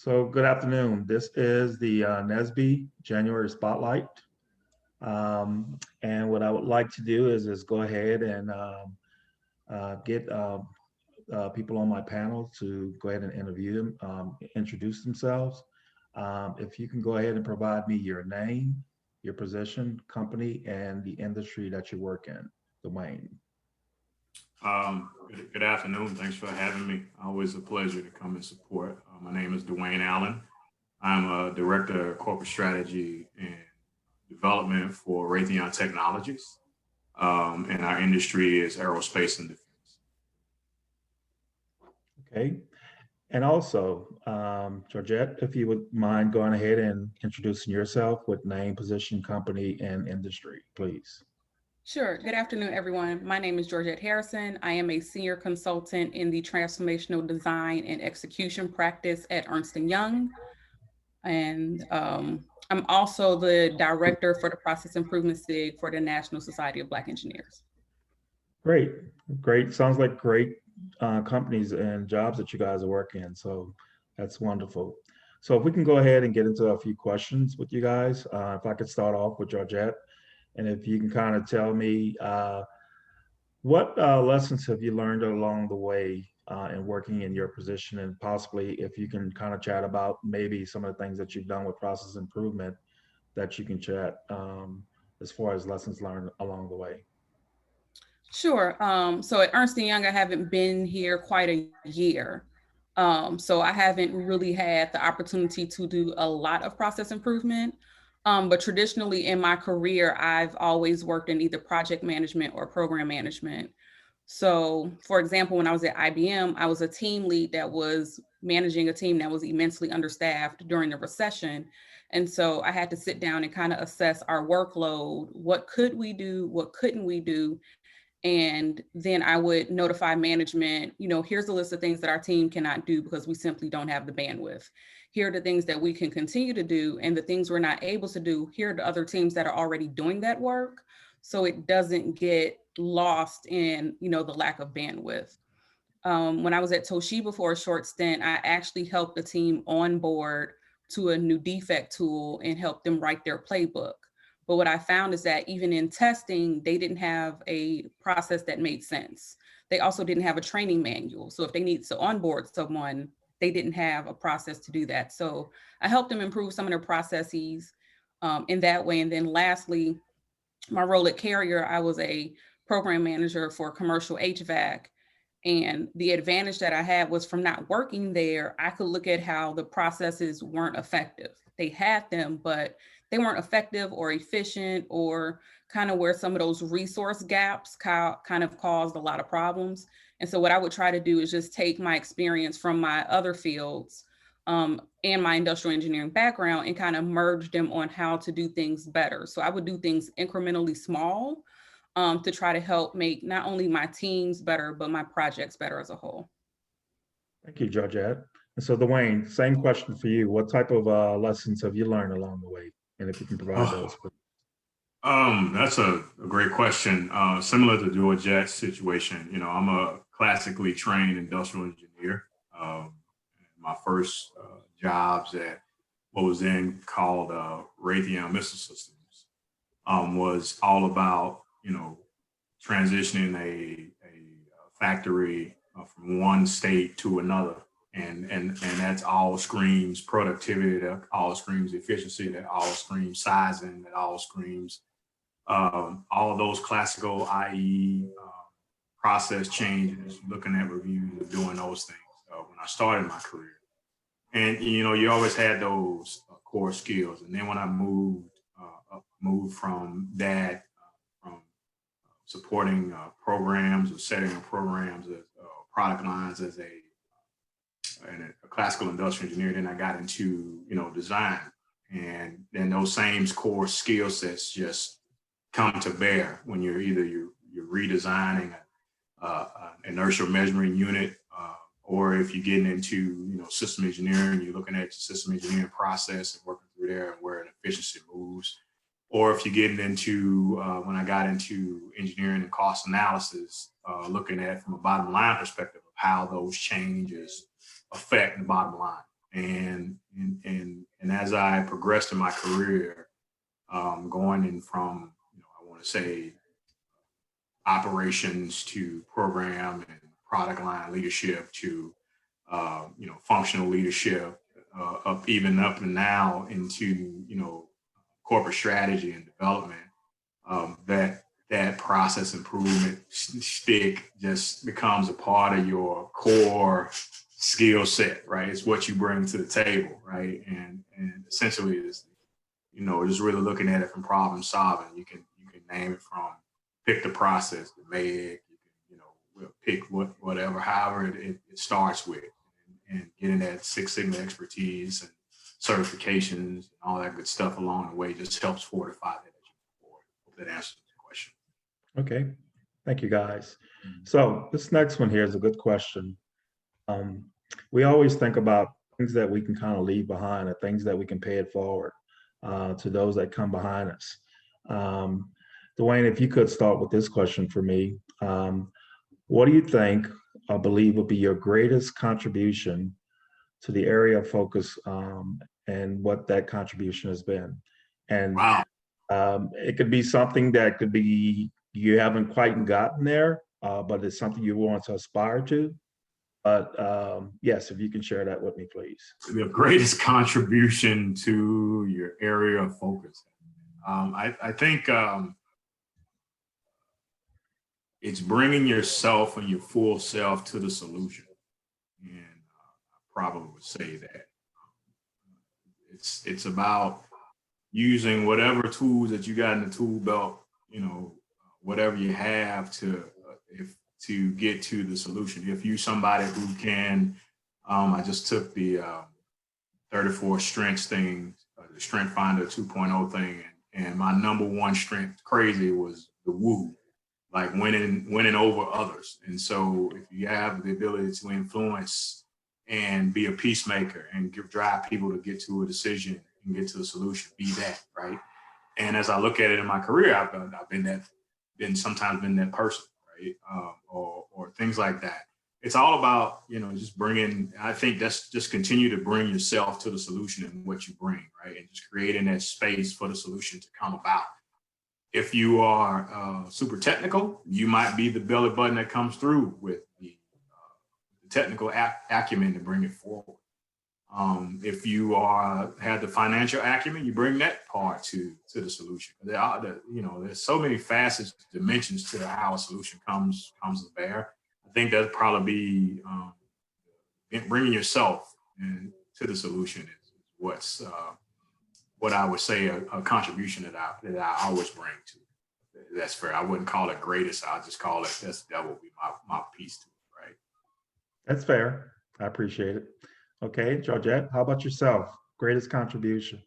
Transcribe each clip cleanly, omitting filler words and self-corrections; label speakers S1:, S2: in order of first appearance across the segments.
S1: So good afternoon. This is the NSBE January Spotlight. And what I would like to do is go ahead and get people on my panel to go ahead and interview them, introduce themselves. If you can go ahead and provide me your name, your position, company, and the industry that you work in, DeWayne.
S2: Good afternoon. Thanks for having me. Always a pleasure to come and support. My name is DeWayne Allen. I'm a director of corporate strategy and development for Raytheon Technologies. And our industry is aerospace and defense.
S1: Okay. And also, Georgette, if you would mind going ahead and introducing yourself with name, position, company, and industry, please.
S3: Sure. Good afternoon, everyone. My name is Georgette Harrison. I am a senior consultant in the transformational design and execution practice at Ernst & Young. And I'm also the director for the process improvement SIG for the National Society of Black Engineers.
S1: Great, great. Sounds like great companies and jobs that you guys are working in. So that's wonderful. So if we can go ahead and get into a few questions with you guys, if I could start off with Georgette, and if you can kind of tell me what lessons have you learned along the way in working in your position, and possibly if you can kind of chat about maybe some of the things that you've done with process improvement that you can chat as far as lessons learned along the way.
S3: Sure. So at Ernst & Young, I haven't been here quite a year. So I haven't really had the opportunity to do a lot of process improvement. But traditionally in my career, I've always worked in either project management or program management. So for example, when I was at IBM, I was a team lead that was managing a team that was immensely understaffed during the recession. And so I had to sit down and kind of assess our workload. What could we do? What couldn't we do? And then I would notify management, here's a list of things that our team cannot do because we simply don't have the bandwidth. Here are the things that we can continue to do, and the things we're not able to do, here are the other teams that are already doing that work. So it doesn't get lost in, the lack of bandwidth. When I was at Toshiba for a short stint, I actually helped the team onboard to a new defect tool and helped them write their playbook. But what I found is that even in testing, they didn't have a process that made sense. They also didn't have a training manual. So if they need to onboard someone, they didn't have a process to do that. So I helped them improve some of their processes in that way. And then lastly, my role at Carrier, I was a program manager for commercial HVAC. And the advantage that I had was from not working there, I could look at how the processes weren't effective. They had them, but they weren't effective or efficient, or kind of where some of those resource gaps kind of caused a lot of problems. And so what I would try to do is just take my experience from my other fields and my industrial engineering background and kind of merge them on how to do things better. So I would do things incrementally small to try to help make not only my teams better, but my projects better as a whole.
S1: Thank you, Georgette. And so DeWayne, same question for you. What type of lessons have you learned along the way? And if you can provide those.
S2: That's a great question. Similar to Georgette's situation, I'm a classically trained industrial engineer. My first jobs at what was then called Raytheon Missile Systems was all about, transitioning a factory from one state to another. And that's all screams productivity, that all screams efficiency, that all screams sizing, that all screams all of those classical, i.e. Process changes, looking at reviews, of doing those things when I started my career. And, you always had those core skills. And then when I moved from that, from supporting programs or setting up programs, product lines as a classical industrial engineer, then I got into, design. And then those same core skill sets just come to bear when you're redesigning an inertial measuring unit, or if you're getting into, system engineering, you're looking at the system engineering process and working through there and where the efficiency moves. Or if you're getting into, when I got into engineering and cost analysis, looking at from a bottom line perspective of how those changes affect the bottom line. And as I progressed in my career, going in from, I want to say operations to program and product line leadership to, functional leadership, up and now into, corporate strategy and development, that process improvement stick just becomes a part of your core skill set, right? It's what you bring to the table, right? And essentially is, just really looking at it from problem solving. You can name it from pick the process, the MEG, you can, we'll pick whatever, however it starts with, and getting that Six Sigma expertise and certifications and all that good stuff along the way just helps fortify that as you move forward. Hope that answers the question.
S1: Okay, thank you guys. So this next one here is a good question. We always think about things that we can kind of leave behind or things that we can pay it forward to those that come behind us. DeWayne, if you could start with this question for me. What do you think or believe would be your greatest contribution to the area of focus and what that contribution has been? And
S2: wow.
S1: It could be something that could be you haven't quite gotten there, but it's something you want to aspire to. But yes, if you can share that with me, please.
S2: The greatest contribution to your area of focus. I think it's bringing yourself and your full self to the solution. And I probably would say that it's about using whatever tools that you got in the tool belt, whatever you have to get to the solution. If you're somebody who can, I just took the 34 strengths thing, the Strength Finder 2.0 thing, and my number one strength, crazy, was the woo, like winning over others. And so if you have the ability to influence and be a peacemaker and drive people to get to a decision and get to the solution, be that, right? And as I look at it in my career, I've sometimes been that person, right? Or things like that. It's all about, just bringing, I think that's just continue to bring yourself to the solution and what you bring, right? And just creating that space for the solution to come about. If you are super technical, you might be the belly button that comes through with the technical acumen to bring it forward. If you have the financial acumen, you bring that part to the solution. There's so many facets, dimensions to how a solution comes to bear. I think that'd probably be bringing yourself to the solution is what's what I would say a contribution that I always bring to it. That's fair. I wouldn't call it greatest. I'll just call it that would be my piece to it, right?
S1: That's fair. I appreciate it. Okay, Georgette, how about yourself? Greatest contribution?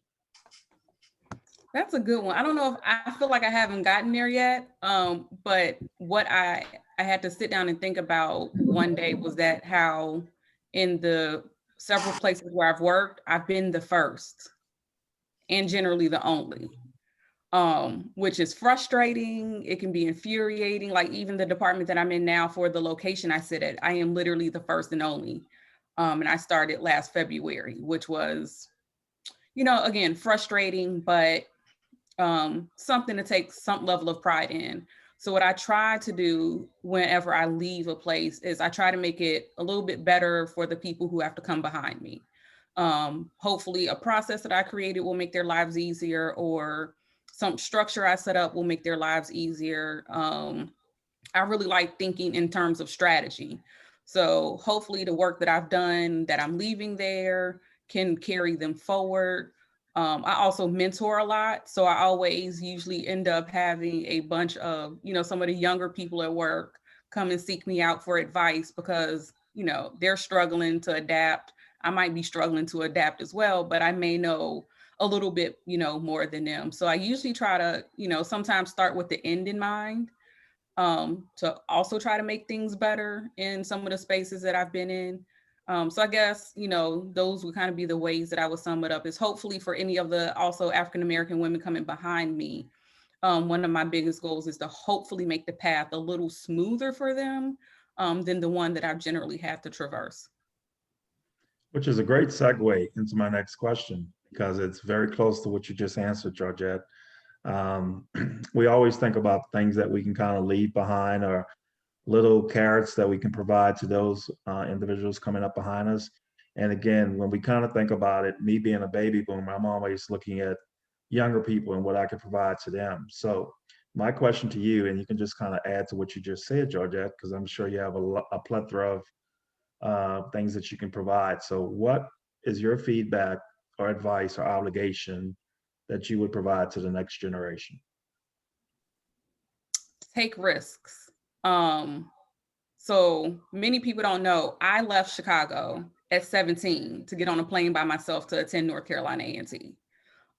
S3: That's a good one. I don't know if I feel like I haven't gotten there yet, but what I had to sit down and think about one day was that how in the several places where I've worked, I've been the first and generally the only, which is frustrating. It can be infuriating. Like even the department that I'm in now for the location I sit at, I am literally the first and only. And I started last February, which was, again, frustrating, but something to take some level of pride in. So what I try to do whenever I leave a place is I try to make it a little bit better for the people who have to come behind me. Hopefully a process that I created will make their lives easier, or some structure I set up will make their lives easier. I really like thinking in terms of strategy. So hopefully the work that I've done that I'm leaving there can carry them forward. I also mentor a lot. So I always usually end up having a bunch of, some of the younger people at work come and seek me out for advice because, they're struggling to adapt. I might be struggling to adapt as well, but I may know a little bit, more than them. So I usually try to, sometimes start with the end in mind, to also try to make things better in some of the spaces that I've been in. So I guess, those would kind of be the ways that I would sum it up, is hopefully for any of the also African-American women coming behind me. One of my biggest goals is to hopefully make the path a little smoother for them than the one that I've generally had to traverse.
S1: Which is a great segue into my next question, because it's very close to what you just answered, Georgette. Um, we always think about things that we can kind of leave behind, or little carrots that we can provide to those individuals coming up behind us. And again, when we kind of think about it, me being a baby boomer, I'm always looking at younger people and what I can provide to them. So my question to you, and you can just kind of add to what you just said, Georgette, because I'm sure you have a plethora of things that you can provide. So what is your feedback or advice or obligation that you would provide to the next generation?
S3: Take risks. So many people don't know, I left Chicago at 17 to get on a plane by myself to attend North Carolina A&T.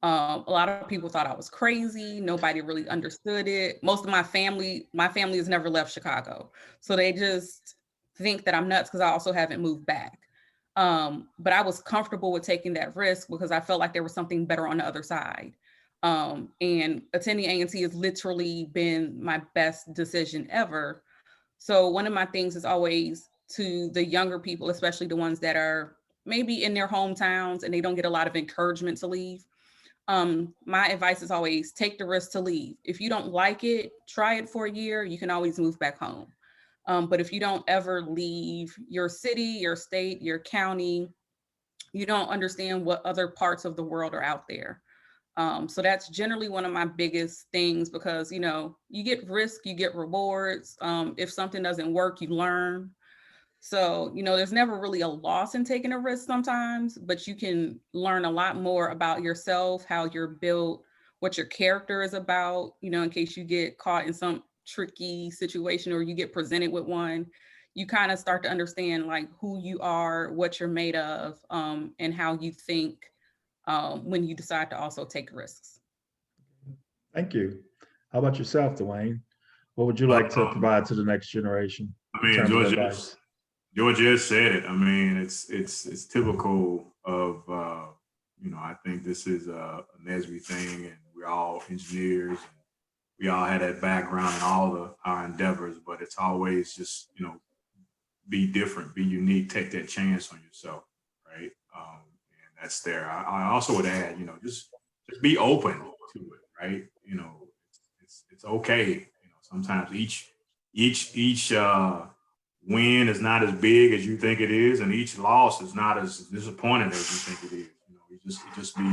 S3: A lot of people thought I was crazy. Nobody really understood it. Most of my family has never left Chicago. So they just think that I'm nuts because I also haven't moved back. But I was comfortable with taking that risk because I felt like there was something better on the other side. And attending A&T has literally been my best decision ever. So one of my things is always to the younger people, especially the ones that are maybe in their hometowns and they don't get a lot of encouragement to leave. My advice is always take the risk to leave. If you don't like it, try it for a year. You can always move back home. But if you don't ever leave your city, your state, your county, you don't understand what other parts of the world are out there. So that's generally one of my biggest things because, you know, you get risk, you get rewards. If something doesn't work, you learn. So, you know, there's never really a loss in taking a risk sometimes, but you can learn a lot more about yourself, how you're built, what your character is about, you know, in case you get caught in some tricky situation or you get presented with one, you kind of start to understand like who you are, what you're made of, and how you think when you decide to also take risks.
S1: Thank you. How about yourself, DeWayne? What would you like to provide to the next generation
S2: I
S1: in
S2: mean,
S1: terms of advice?
S2: Georgette said it. I mean, it's typical of you know. I think this is a NSBE thing, and we're all engineers. And we all had that background in all our endeavors, but it's always just be different, be unique, take that chance on yourself, right? And that's there. I also would add, just be open to it, right? It's okay. Sometimes each win is not as big as you think it is, and each loss is not as disappointing as you think it is. It just be,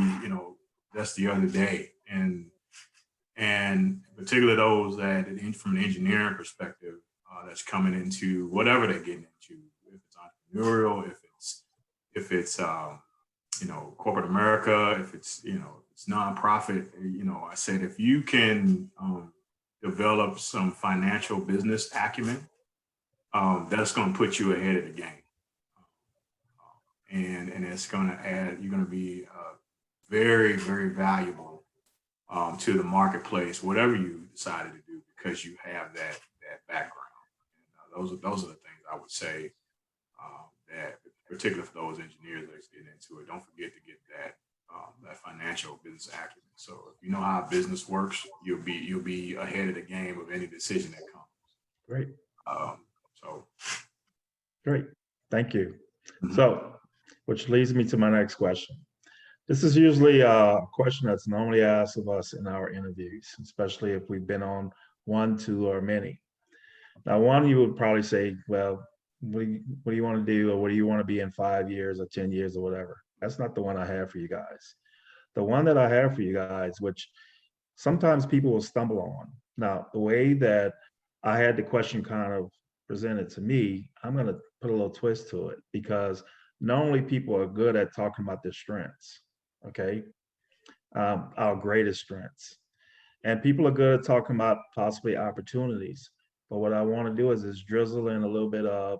S2: that's the other day, and particularly those that, from an engineering perspective, that's coming into whatever they're getting into, if it's entrepreneurial, if it's corporate America, if it's it's nonprofit. I said if you can develop some financial business acumen, that's going to put you ahead of the game, and it's going to add. You're going to be very, very valuable to the marketplace, whatever you decided to do, because you have that background. And, those are the things I would say that, particularly for those engineers that's getting into it, don't forget to get that financial business acumen. So if you know how business works, you'll be ahead of the game of any decision that comes.
S1: Great.
S2: So
S1: Great. Thank you. So, which leads me to my next question. This is usually a question that's normally asked of us in our interviews, especially if we've been on one, two, or many. Now, one, you would probably say, well, what do you want to do, or what do you want to be in 5 years or 10 years or whatever? That's not the one I have for you guys. The one that I have for you guys, which sometimes people will stumble on. Now, the way that I had the question kind of presented to me, I'm going to put a little twist to it, because normally people are good at talking about their strengths, okay? Our greatest strengths. And people are good at talking about possibly opportunities. But what I want to do is drizzle in a little bit of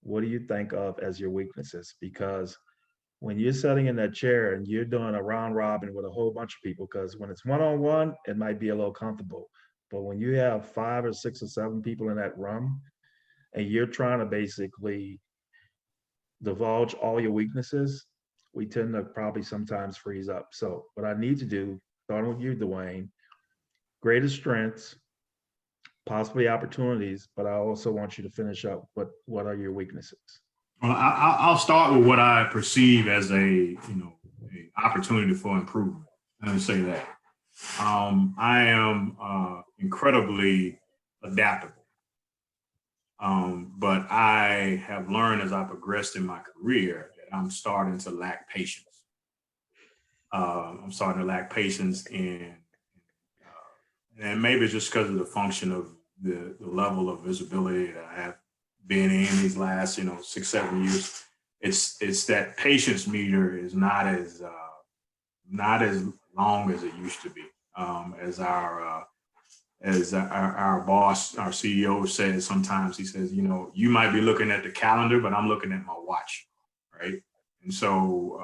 S1: what do you think of as your weaknesses? Because when you're sitting in that chair and you're doing a round robin with a whole bunch of people, because when it's one-on-one, it might be a little comfortable. But when you have 5 or 6 or 7 people in that room and you're trying to basically divulge all your weaknesses, we tend to probably sometimes freeze up. So what I need to do, starting with you, DeWayne, greatest strengths, possibly opportunities, but I also want you to finish up what are your weaknesses?
S2: Well, I'll start with what I perceive as a opportunity for improvement. Let me say that I am incredibly adaptable, but I have learned as I progressed in my career that I'm starting to lack patience. I'm starting to lack patience, and maybe it's just because of the function of the level of visibility that I have been in these last 6-7 years. It's that patience meter is not as long as it used to be. As our boss, our CEO says sometimes, he says, you might be looking at the calendar, but I'm looking at my watch, right? And so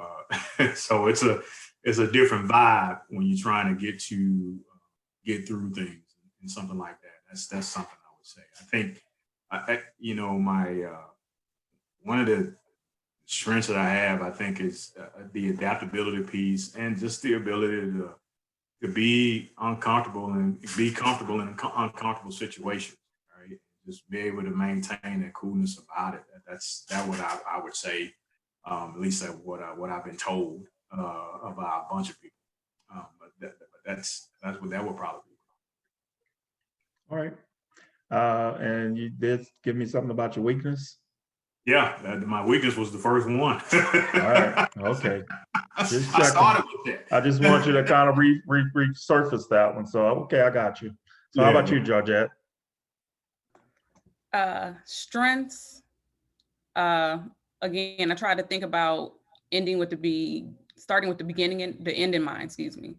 S2: so it's a different vibe when you're trying to get through things and something like that. That's something I would say. I think my one of the strengths that I have, I think, is the adaptability piece and just the ability to be uncomfortable and be comfortable in uncomfortable situations, right? Just be able to maintain that coolness about it. That's what I would say, at least what I've been told about a bunch of people. But that's what that would probably be.
S1: All right. And you did give me something about your weakness.
S2: Yeah, my weakness was the first one.
S1: All right. Okay. Just checking.
S2: I started with that.
S1: I just want you to kind of resurface that one. So, okay, I got you. So
S2: Yeah.
S1: how about you, Georgette?
S3: Strengths. Again, I try to think about starting with the beginning and the end in mind, excuse me.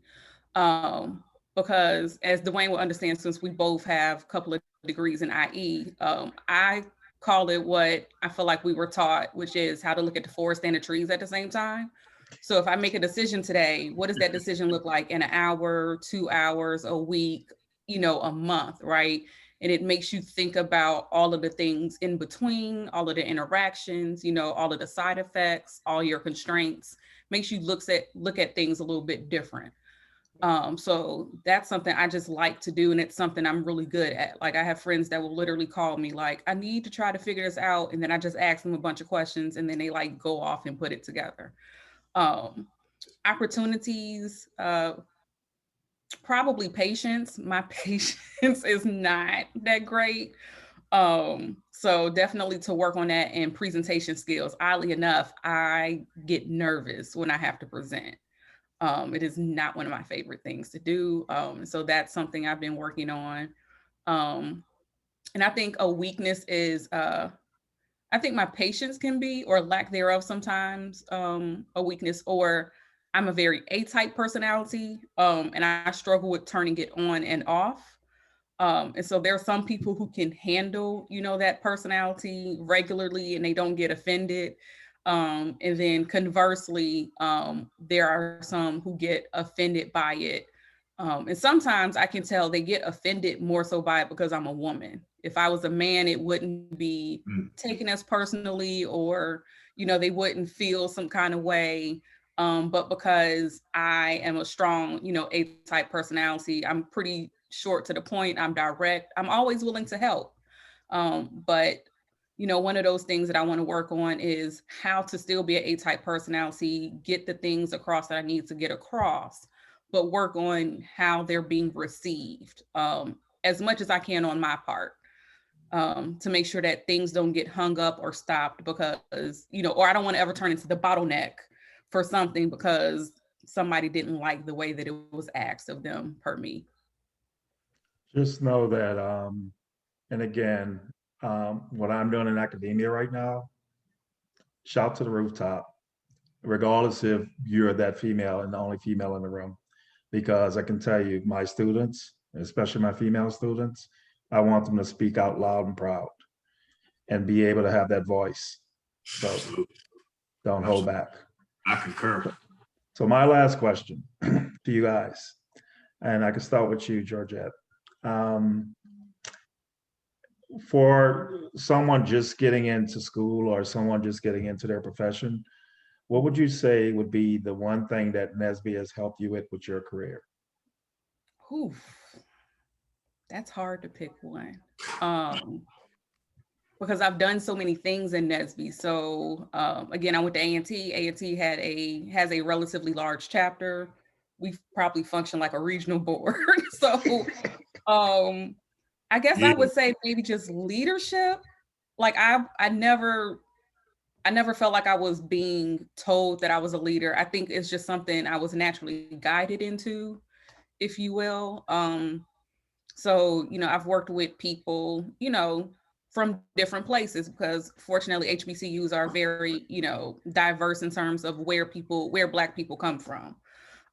S3: Because as DeWayne will understand, since we both have a couple of degrees in IE, I call it what I feel like we were taught, which is how to look at the forest and the trees at the same time. So if I make a decision today, what does that decision look like in an hour, 2 hours, a week, a month, right? And it makes you think about all of the things in between, all of the interactions, all of the side effects, all your constraints, makes you look at things a little bit different. So that's something I just like to do. And it's something I'm really good at. Like, I have friends that will literally call me like, I need to try to figure this out. And then I just ask them a bunch of questions and then they like go off and put it together. Opportunities, probably patience. My patience is not that great. So definitely to work on that, and presentation skills. Oddly enough, I get nervous when I have to present. It is not one of my favorite things to do. So that's something I've been working on. And I think a weakness is, I think my patience can be, or lack thereof sometimes, a weakness, or I'm a very A-type personality, and I struggle with turning it on and off. And so there are some people who can handle, that personality regularly and they don't get offended. And then conversely, there are some who get offended by it. And sometimes I can tell they get offended more so by it because I'm a woman. If I was a man, it wouldn't be taken as personally, or, they wouldn't feel some kind of way. But because I am a strong, A-type personality, I'm pretty short to the point. I'm direct. I'm always willing to help. But one of those things that I want to work on is how to still be an A-type personality, get the things across that I need to get across, but work on how they're being received, as much as I can on my part, to make sure that things don't get hung up or stopped because, or I don't want to ever turn into the bottleneck for something because somebody didn't like the way that it was asked of them per me.
S1: Just know that, and again, what I'm doing in academia right now, shout to the rooftop, regardless if you're that female and the only female in the room. Because I can tell you, my students, especially my female students, I want them to speak out loud and proud and be able to have that voice. So don't hold back.
S2: I concur.
S1: So my last question to you guys, and I can start with you, Georgette. For someone just getting into school or someone just getting into their profession, what would you say would be the one thing that NSBE has helped you with your career?
S3: Oof, that's hard to pick one. because I've done so many things in NSBE. So again, I went to A&T. A&T has a relatively large chapter. We probably function like a regional board. So I guess I would say maybe just leadership. Like I never felt like I was being told that I was a leader. I think it's just something I was naturally guided into, if you will. So, I've worked with people, from different places, because fortunately HBCUs are very, diverse in terms of where Black people come from.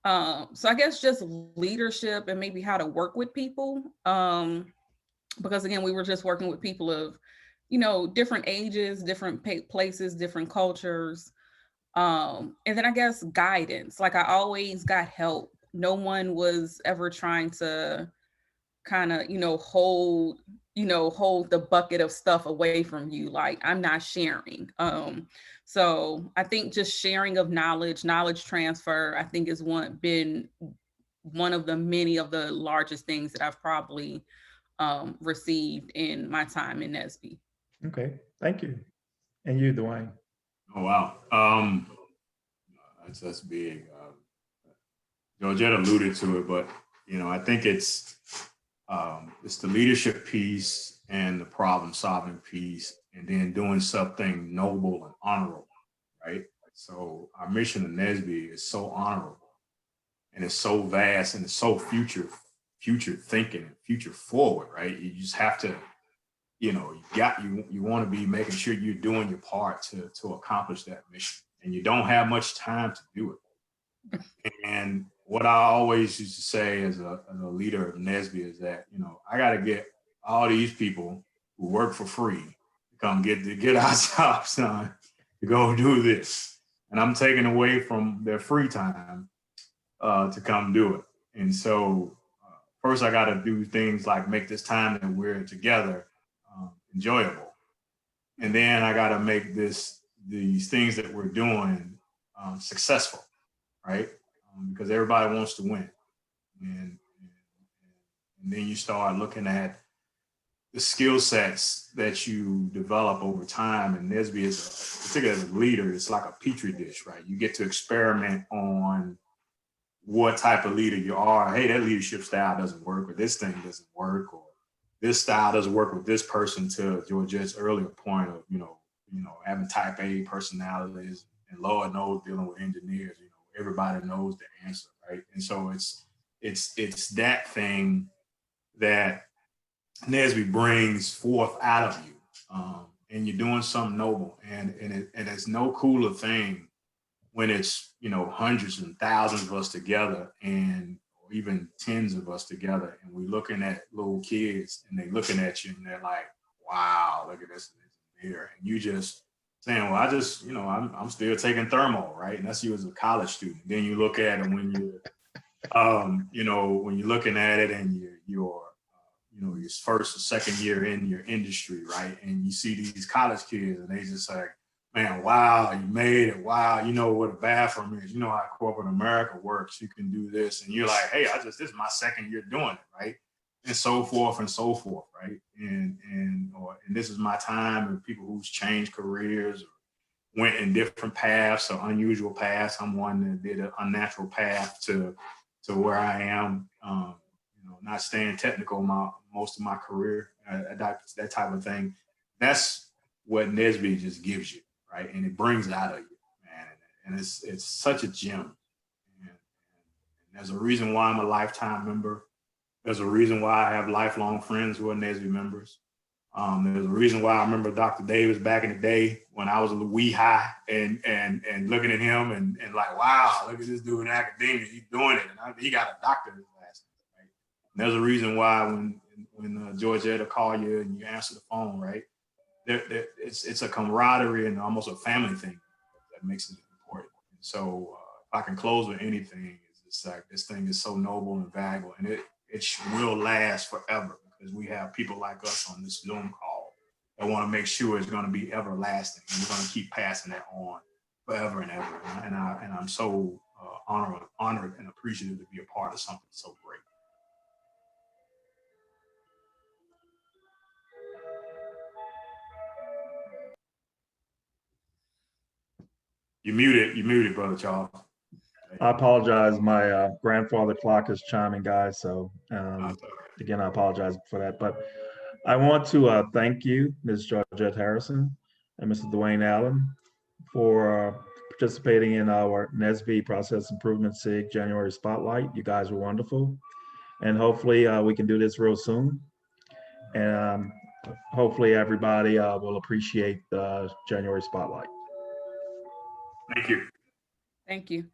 S3: So I guess just leadership and maybe how to work with people. Because again, we were just working with people of, different ages, different places, different cultures. And then I guess guidance. Like I always got help. No one was ever trying to kind of, hold the bucket of stuff away from you. Like I'm not sharing. So I think just sharing of knowledge transfer, I think is been one of the many of the largest things that I've probably received in my time in NSBE.
S1: Okay, thank you. And you, DeWayne?
S2: Oh, wow. That's big. Georgette alluded to it, but I think it's the leadership piece and the problem solving piece, and then doing something noble and honorable, right? So our mission in NSBE is so honorable, and it's so vast, and it's so future thinking and future forward, right? You just have to, you want to be making sure you're doing your part to accomplish that mission, and you don't have much time to do it. And what I always used to say as a leader of NSBE is that, I got to get all these people who work for free to come get our jobs done, to go do this. And I'm taking away from their free time to come do it. And so first I got to do things like make this time that we're together enjoyable. And then I got to make these things that we're doing successful, right? Because everybody wants to win. And then you start looking at the skill sets that you develop over time. And NSBE is, particularly as a leader, it's like a petri dish, right? You get to experiment on what type of leader you are. Hey, that leadership style doesn't work, or this thing doesn't work, or this style doesn't work with this person, to Georgette's earlier point of, having type A personalities, and Lord knows dealing with engineers, everybody knows the answer, right? And so it's that thing that NSBE brings forth out of you, and you're doing something noble, and it's no cooler thing when it's hundreds and thousands of us together, and or even tens of us together, and we're looking at little kids, and they're looking at you, and they're like, "Wow, look at this engineer," and you just saying, "Well, I just I'm still taking thermal, right?" And that's you as a college student. Then you look at it when you're when you're looking at it, and you're your first or second year in your industry, right? And you see these college kids, and they just like, "Man, wow, you made it. Wow, you know what a bathroom is. You know how corporate America works. You can do this." And you're like, "Hey, this is my second year doing it," right? And so forth, right? And this is my time. And people who's changed careers, or went in different paths or unusual paths. I'm one that did an unnatural path to where I am. Not staying technical most of my career, that type of thing. That's what NSBE just gives you, right? And it brings it out of you, man. And it's such a gem. And there's a reason why I'm a lifetime member. There's a reason why I have lifelong friends who are NSBE members. There's a reason why I remember Dr. Davis back in the day when I was a wee high, and looking at him and like, wow, look at this dude in academia, he's doing it, and he got a doctorate last name, right? And there's a reason why when Georgette will call you and you answer the phone, right? It's a camaraderie and almost a family thing that makes it important. And so if I can close with anything, it's like this thing is so noble and valuable, and it will last forever, because we have people like us on this Zoom call that want to make sure it's going to be everlasting, and we're going to keep passing that on forever and ever. And I'm so honored and appreciative to be a part of something so great. You muted, Brother Charles.
S1: I apologize. My grandfather clock is chiming, guys. So again, I apologize for that. But I want to thank you, Ms. Georgette Harrison and Mr. DeWayne Allen, for participating in our NSBE Process Improvement SIG January Spotlight. You guys were wonderful. And hopefully we can do this real soon. And hopefully everybody will appreciate the January Spotlight.
S2: Thank you.
S3: Thank you.